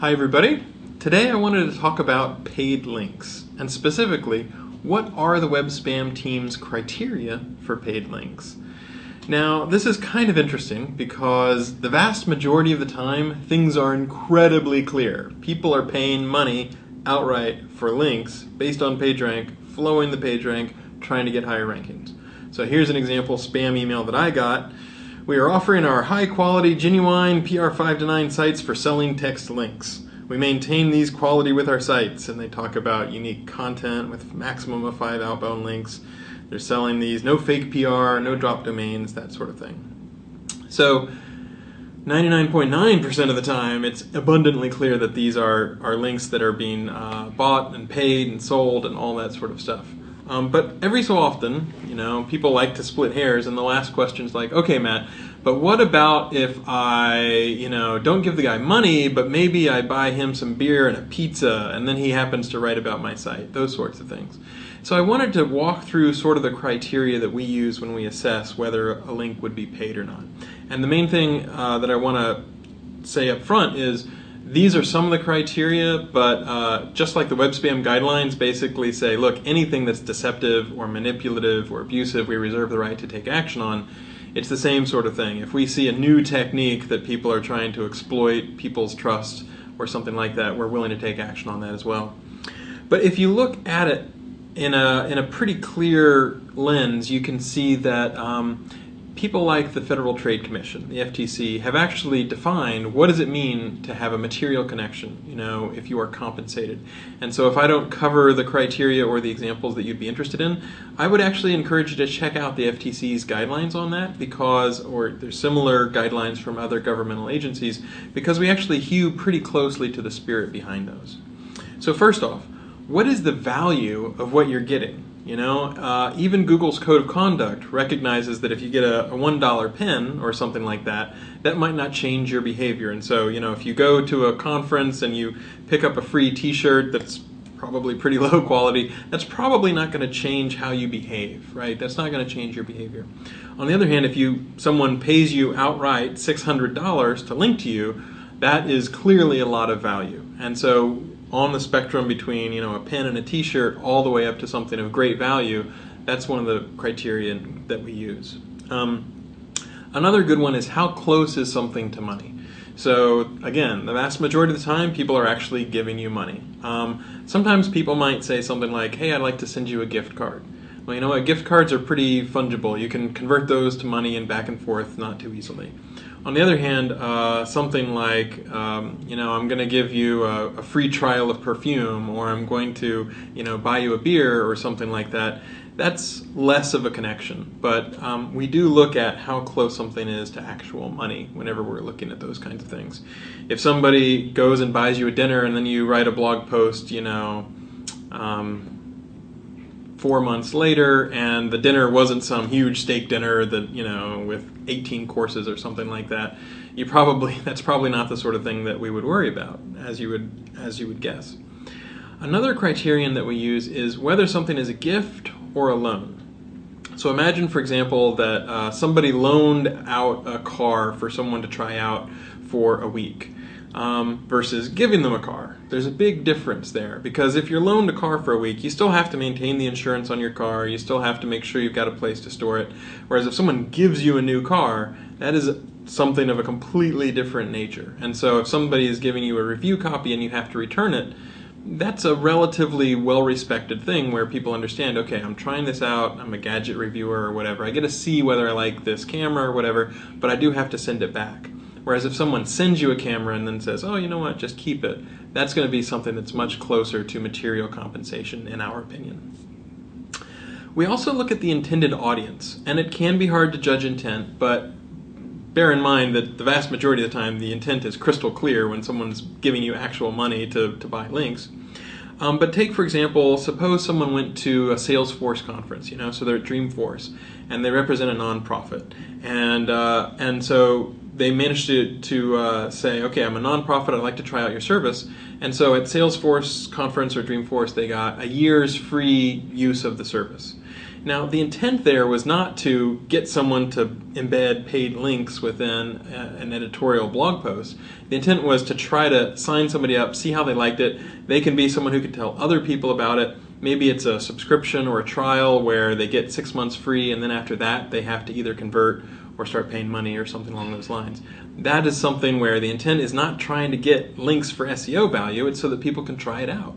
Hi everybody. Today I wanted to talk about paid links, and specifically, what are the web spam team's criteria for paid links? Now, this is kind of interesting because the vast majority of the time, things are incredibly clear. People are paying money outright for links based on PageRank, flowing the PageRank, trying to get higher rankings. So here's an example spam email that I got. We are offering our high-quality, genuine PR 5 to 9 sites for selling text links. We maintain these quality with our sites, and they talk about unique content with maximum of 5 outbound links. They're selling these, no fake PR, no drop domains, that sort of thing. So 99.9% of the time, it's abundantly clear that these are links that are being bought and paid and sold and all that sort of stuff. But every so often, people like to split hairs, and the last question's like, okay, Matt, but what about if I, don't give the guy money, but maybe I buy him some beer and a pizza, and then he happens to write about my site, those sorts of things. So I wanted to walk through sort of the criteria that we use when we assess whether a link would be paid or not. And the main thing that I want to say up front is, these are some of the criteria, but just like the web spam guidelines basically say, look, anything that's deceptive or manipulative or abusive, we reserve the right to take action on. It's the same sort of thing. If we see a new technique that people are trying to exploit people's trust or something like that, we're willing to take action on that as well. But if you look at it in a pretty clear lens, you can see that people like the Federal Trade Commission, the FTC, have actually defined what does it mean to have a material connection, if you are compensated. And so if I don't cover the criteria or the examples that you'd be interested in, I would actually encourage you to check out the FTC's guidelines on that or there's similar guidelines from other governmental agencies, because we actually hew pretty closely to the spirit behind those. So first off, what is the value of what you're getting? Even Google's Code of Conduct recognizes that if you get a $1 pen or something like that, that might not change your behavior. And so, if you go to a conference and you pick up a free t-shirt that's probably pretty low quality, that's probably not going to change how you behave, right? That's not going to change your behavior. On the other hand, if someone pays you outright $600 to link to you, that is clearly a lot of value. And so on the spectrum between a pen and a t-shirt all the way up to something of great value, that's one of the criteria that we use. Another good one is how close is something to money. So again, the vast majority of the time people are actually giving you money. Sometimes people might say something like, hey, I'd like to send you a gift card. Well, gift cards are pretty fungible. You can convert those to money and back and forth not too easily. On the other hand, something like, I'm going to give you a free trial of perfume, or I'm going to, buy you a beer or something like that, that's less of a connection. But we do look at how close something is to actual money whenever we're looking at those kinds of things. If somebody goes and buys you a dinner and then you write a blog post, 4 months later, and the dinner wasn't some huge steak dinner that with 18 courses or something like that, that's probably not the sort of thing that we would worry about, as you would guess. Another criterion that we use is whether something is a gift or a loan. So imagine, for example, that somebody loaned out a car for someone to try out for a week. Versus giving them a car. There's a big difference there, because if you're loaned a car for a week, you still have to maintain the insurance on your car, you still have to make sure you've got a place to store it, whereas if someone gives you a new car, that is something of a completely different nature. And so if somebody is giving you a review copy and you have to return it, that's a relatively well-respected thing where people understand, okay, I'm trying this out, I'm a gadget reviewer or whatever, I get to see whether I like this camera or whatever, but I do have to send it back. Whereas if someone sends you a camera and then says, oh, you know what, just keep it, that's going to be something that's much closer to material compensation, in our opinion. We also look at the intended audience, and it can be hard to judge intent, but bear in mind that the vast majority of the time the intent is crystal clear when someone's giving you actual money to buy links. But take, for example, suppose someone went to a Salesforce conference, so they're at Dreamforce, and they represent a nonprofit. And so they managed to say, okay, I'm a nonprofit, I'd like to try out your service. And so at Salesforce conference or Dreamforce, they got a year's free use of the service. Now, the intent there was not to get someone to embed paid links within an editorial blog post. The intent was to try to sign somebody up, see how they liked it. They can be someone who can tell other people about it. Maybe it's a subscription or a trial where they get 6 months free, and then after that they have to either convert or start paying money or something along those lines. That is something where the intent is not trying to get links for SEO value, it's so that people can try it out.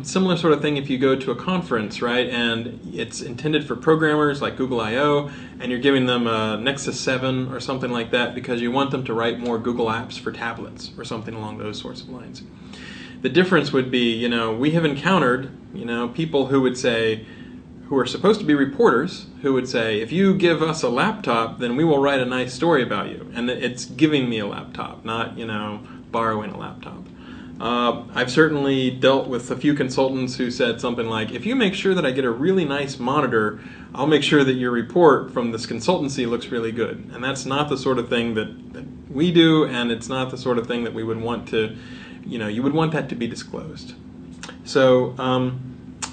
Similar sort of thing if you go to a conference, right, and it's intended for programmers like Google I/O, and you're giving them a Nexus 7 or something like that because you want them to write more Google apps for tablets or something along those sorts of lines. The difference would be, we have encountered, people who would say, who are supposed to be reporters, who would say, if you give us a laptop, then we will write a nice story about you. And it's giving me a laptop, not, borrowing a laptop. I've certainly dealt with a few consultants who said something like, if you make sure that I get a really nice monitor, I'll make sure that your report from this consultancy looks really good. And that's not the sort of thing that we do, and it's not the sort of thing that we would want to, you would want that to be disclosed. So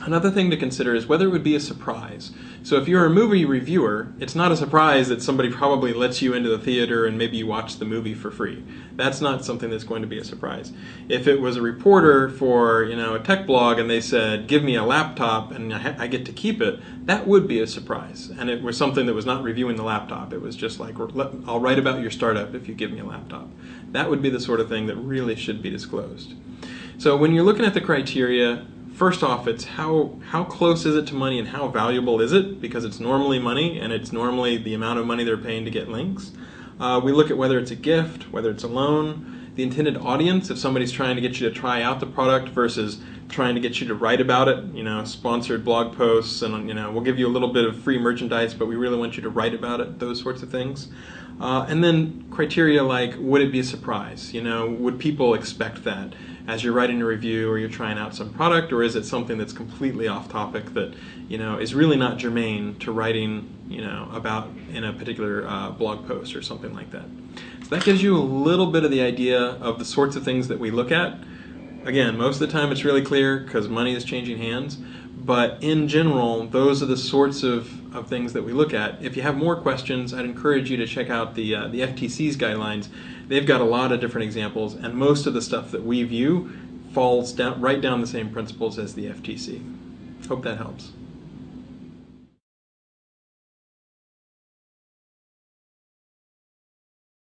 another thing to consider is whether it would be a surprise. So if you're a movie reviewer, it's not a surprise that somebody probably lets you into the theater and maybe you watch the movie for free. That's not something that's going to be a surprise. If it was a reporter for a tech blog and they said, give me a laptop and I get to keep it, that would be a surprise. And it was something that was not reviewing the laptop. It was just like, I'll write about your startup if you give me a laptop. That would be the sort of thing that really should be disclosed. So when you're looking at the criteria, first off, it's how close is it to money and how valuable is it? Because it's normally money and it's normally the amount of money they're paying to get links. We look at whether it's a gift, whether it's a loan, the intended audience, if somebody's trying to get you to try out the product versus trying to get you to write about it, sponsored blog posts, and we'll give you a little bit of free merchandise, but we really want you to write about it, those sorts of things. And then criteria like, would it be a surprise? Would people expect that as you're writing a review or you're trying out some product, or is it something that's completely off topic that is really not germane to writing about in a particular blog post or something like that? So that gives you a little bit of the idea of the sorts of things that we look at. Again, most of the time it's really clear because money is changing hands, but in general, those are the sorts of things that we look at. If you have more questions, I'd encourage you to check out the FTC's guidelines. They've got a lot of different examples, and most of the stuff that we view falls right down the same principles as the FTC. Hope that helps.